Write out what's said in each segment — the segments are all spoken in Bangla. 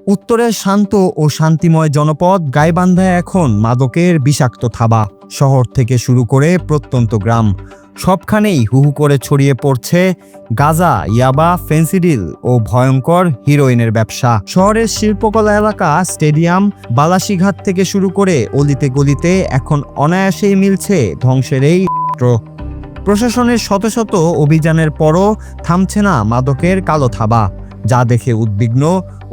উত্তরের শান্ত ও শান্তিময় জনপদ গাইবান্ধায় এখন মাদকের বিষাক্ত থাবা। শহর থেকে শুরু করে প্রত্যন্ত গ্রাম সবখানেই হুহু করে ছড়িয়ে পড়ছে গাঁজা, ইয়াবা, ফেন্সিডিল ও ভয়ঙ্কর হিরোইনের ব্যবসা। শহরের শিল্পকলা এলাকা, স্টেডিয়াম, বালাসীঘাট থেকে শুরু করে অলিতে গলিতে এখন অনায়াসেই মিলছে ধ্বংসের এই চিত্র। প্রশাসনের শত শত অভিযানের পরও থামছে না মাদকের কালো থাবা, যা দেখে উদ্বিগ্ন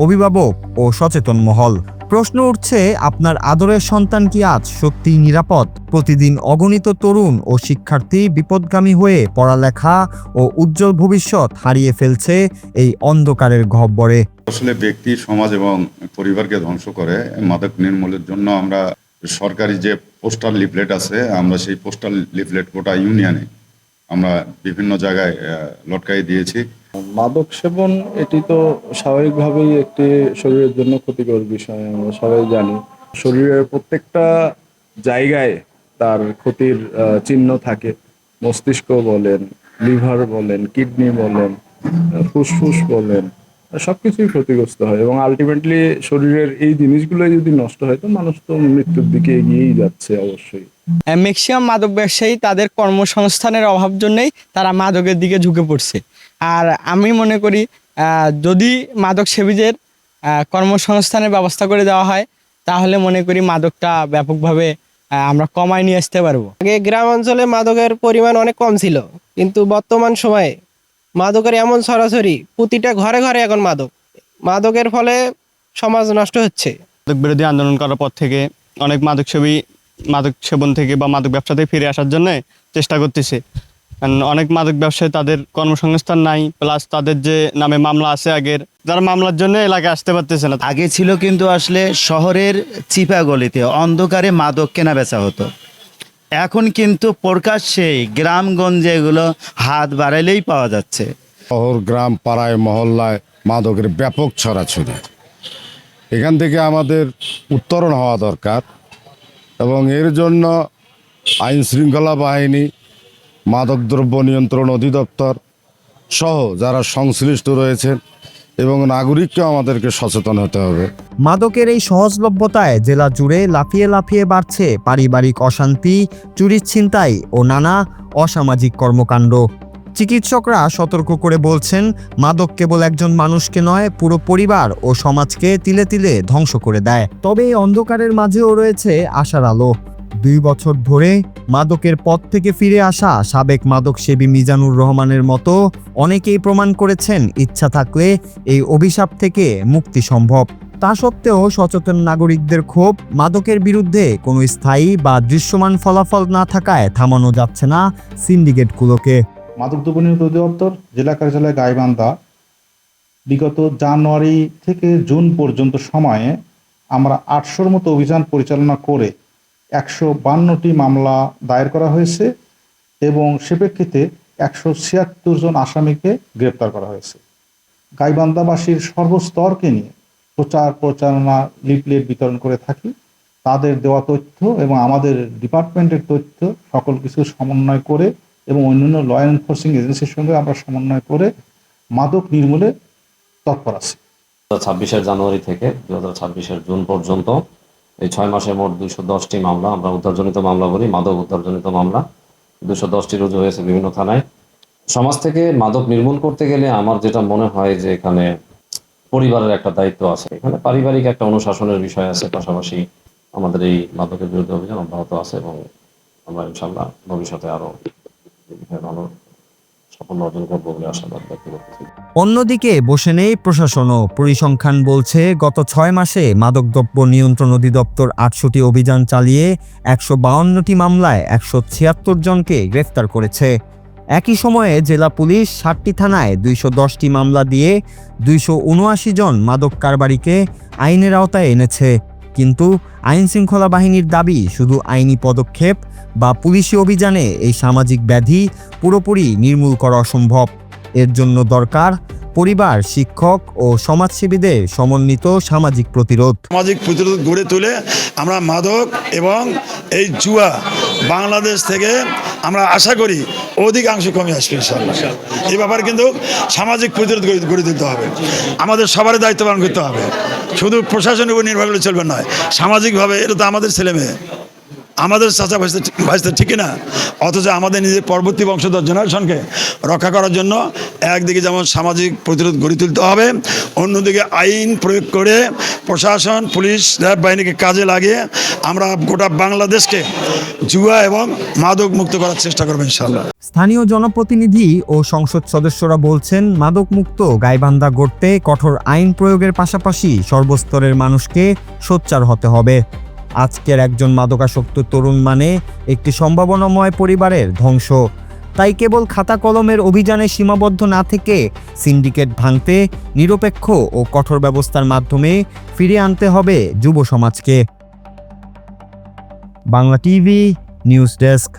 অভিভাবক ও সচেতন মহল। প্রশ্ন উঠছে, আপনার আদরের সন্তান কি আজ সত্যিই নিরাপদ? প্রতিদিন অগণিত তরুণ ও শিক্ষার্থী বিপদগামী হয়ে পড়ালেখা ও উজ্জ্বল ভবিষ্যৎ হারিয়ে ফেলছে এই অন্ধকারের গহ্বরে। আসলে ব্যক্তি, সমাজ এবং পরিবারকে ধ্বংস করে। মাদক নির্মূলের জন্য আমরা সরকারি যে পোস্টাল লিফলেট আছে, আমরা সেই পোস্টাল লিফলেট গোটা ইউনিয়নে আমরা বিভিন্ন জায়গায় লটকাই দিয়েছি। মাদক সেবন এটি তো স্বাভাবিকভাবেই একটি শরীরের জন্য ক্ষতিকর বিষয়, আমরা সবাই জানি। শরীরের প্রত্যেকটা জায়গায় তার ক্ষতির চিহ্ন থাকে। মস্তিষ্ক বলেন, লিভার বলেন, কিডনি বলেন, ফুসফুস বলেন, সবকিছুই ক্ষতিগ্রস্ত হয় এবং আলটিমেটলি শরীরের এই জিনিসগুলো যদি নষ্ট হয় তো মানুষ তো মৃত্যুর দিকে এগিয়েই যাচ্ছে অবশ্যই। ম্যাক্সিমাম মাদক ব্যবসায়ী তাদের কর্মসংস্থানের অভাব জন্যই তারা মাদকের দিকে ঝুঁকে পড়ছে। আর আমি মনে করি যদি মাদক সেবীদের কর্মসংস্থানের ব্যবস্থা করে দেওয়া হয় তাহলে মনে করি মাদকটা ব্যাপকভাবে আমরা কমায় নিয়ে আসতে পারবো। আগে গ্রাম অঞ্চলে মাদকের পরিমাণ অনেক কম ছিল, কিন্তু বর্তমান সময়ে মাদকের এমন ছড়াছড়ি, প্রতিটা ঘরে ঘরে এখন মাদকের ফলে সমাজ নষ্ট হচ্ছে। মাদক বিরোধী আন্দোলন করার পর থেকে অনেক মাদক সেবী মাদক সেবন থেকে বা মাদক ব্যবসা থেকে ফিরে আসার জন্য চেষ্টা করতেছে। অনেক মাদক ব্যবসায়ী তাদের কর্মসংস্থান নাই, প্লাস তাদের যে নামে মামলা আছে আগের, যারা মামলার জন্য এলাকায় আসতে পারতেছে না। আগে ছিল কিন্তু আসলে শহরের চিপা গলিতে অন্ধকারে মাদক কেনা বেচা হতো। এখন কিন্তু প্রকাশ্যেই গ্রামগঞ্জে এগুলো হাত বাড়াইলেই পাওয়া যাচ্ছে। শহর, গ্রাম, পাড়ায়, মহল্লায় মাদকের ব্যাপক ছড়াছড়ি। এখান থেকে আমাদের উত্তরণ হওয়া দরকার এবং এর জন্য আইন শৃঙ্খলা বাহিনী, মাদকদ্রব্য নিয়ন্ত্রণ অধিদপ্তর সহ যারা সংশ্লিষ্ট রয়েছেন এবং নাগরিককে আমাদেরকে সচেতন হতে হবে। মাদকের এই সহজলভ্যতায় জেলা জুড়ে লাফিয়ে লাফিয়ে বাড়ছে পারিবারিক অশান্তি, চুরি, ছিনতাই ও নানা অসামাজিক কর্মকাণ্ড। চিকিৎসকরা সতর্ক করে বলছেন, মাদক কেবল একজন মানুষকে নয়, পুরো পরিবার ও সমাজকে তিলে তিলে ধ্বংস করে দেয়। তবে এই অন্ধকারের মাঝেও রয়েছে আশার আলো। 2 বছর ধরে মাদকের পথ থেকে ফিরে আসা সাবেক মাদক সেবী মিজানুর রহমানের মতো অনেকেই প্রমাণ করেছেন, ইচ্ছা থাকলে এই অভিশাপ থেকে মুক্তি সম্ভব। তা সত্ত্বেও সচেতন নাগরিকদের ক্ষোভ, মাদকের বিরুদ্ধে কোনো স্থায়ী বা দৃশ্যমান ফলাফল না থাকায় থামানো যাচ্ছে না সিন্ডিকেটগুলোকে। মাদকদ্রব্য নিয়ন্ত্রণ অধিদপ্তর জেলা কার্যালয় গাইবান্ধা বিগত জানুয়ারি থেকে জুন পর্যন্ত সময়ে আমরা 800-র মতো অভিযান পরিচালনা করে 152টি মামলা দায়ের করা হয়েছে এবং সে প্রেক্ষিতে 176 জন আসামিকে গ্রেপ্তার করা হয়েছে। গাইবান্ধাবাসীর সর্বস্তরকে নিয়ে প্রচার প্রচারণা, লিফলেট বিতরণ করে থাকি। তাদের দেওয়া তথ্য এবং আমাদের ডিপার্টমেন্টের তথ্য সকল কিছু সমন্বয় করে এবং অন্যান্য ল এনফোর্সিং এজেন্সির সঙ্গে আমরা সমন্বয় করে মাদক নির্মূলে তৎপর আছি। 2026 জানুয়ারি থেকে 2026 জুন পর্যন্ত এই 6 মাসে মোট 210টি মামলা, আমরা উদ্ধারজনিত মামলা বলি, মাদক উদ্ধারজনিত মামলা 210টি রুজু হয়েছে বিভিন্ন থানায়। সমাজ থেকে মাদক নির্মূল করতে গেলে আমার যেটা মনে হয় যে এখানে পরিবারের একটা দায়িত্ব আছে, এখানে পারিবারিক একটা অনুশাসনের বিষয় আছে। পাশাপাশি আমাদের এই মাদকের বিরুদ্ধে অভিযান অব্যাহত আছে এবং আমরা ইনশাআল্লাহ ভবিষ্যতে আরো ভালো সাফল্য অর্জন করবো বলে আশাবাদ ব্যক্ত করতেছি। অন্যদিকে বসে নেই প্রশাসনও। পরিসংখ্যান বলছে, গত 6 মাসে মাদকদ্রব্য নিয়ন্ত্রণ অধিদপ্তর 800টি অভিযান চালিয়ে 152টি মামলায় 176 জনকে গ্রেফতার করেছে। একই সময়ে জেলা পুলিশ 60টি থানায় 210টি মামলা দিয়ে 279 জন মাদক কারবারিকে আইনের আওতায় এনেছে। কিন্তু আইন শৃঙ্খলা বাহিনীর দাবি, শুধু আইনি পদক্ষেপ বা পুলিশি অভিযানে এই সামাজিক ব্যাধি পুরোপুরি নির্মূল করা অসম্ভব। এর জন্য দরকার পরিবার, শিক্ষক ও সমাজসেবীদের সমন্বিত সামাজিক প্রতিরোধ গড়ে তুলে আমরা মাদক এবং এই জুয়া বাংলাদেশ থেকে আমরা আশা করি অধিকাংশ কমে আসবে ইনশাআল্লাহ। এই ব্যাপারে কিন্তু সামাজিক প্রতিরোধ গড়ে তুলতে হবে, আমাদের সবারই দায়িত্ব পালন করতে হবে, শুধু প্রশাসনের উপর নির্ভর করলে চলবে নয়, সামাজিকভাবে এটা তো আমাদের ছেলে মেয়ে, আমাদের চাচা ভাইস্তা ঠিকই না, অথচ আমাদের নিজের পরবর্তী বংশধর জেনারেশনকে রক্ষা করার জন্য একদিকে যেমন সামাজিক প্রতিরোধ গড়ে তুলতে হবে, অন্যদিকে আইন প্রয়োগ করে প্রশাসন, পুলিশ, র্যাব বাহিনীকে কাজে লাগিয়ে আমরা গোটা বাংলাদেশকে জুয়া এবং মাদক মুক্ত করার চেষ্টা করবো ইনশাআল্লাহ। স্থানীয় জনপ্রতিনিধি ও সংসদ সদস্যরা বলছেন, মাদকমুক্ত গাইবান্ধা গড়তে কঠোর আইন প্রয়োগের পাশাপাশি সর্বস্তরের মানুষকে সোচ্চার হতে হবে। আজকের একজন মাদকাসক্ত তরুণ মানে একটি সম্ভাবনাময় পরিবারের ধ্বংস। তাই কেবল খাতা কলমের অভিযানে সীমাবদ্ধ না থেকে সিন্ডিকেট ভাঙতে নিরপেক্ষ ও কঠোর ব্যবস্থার মাধ্যমে ফিরিয়ে আনতে হবে যুব সমাজকে। Bangla TV news desk.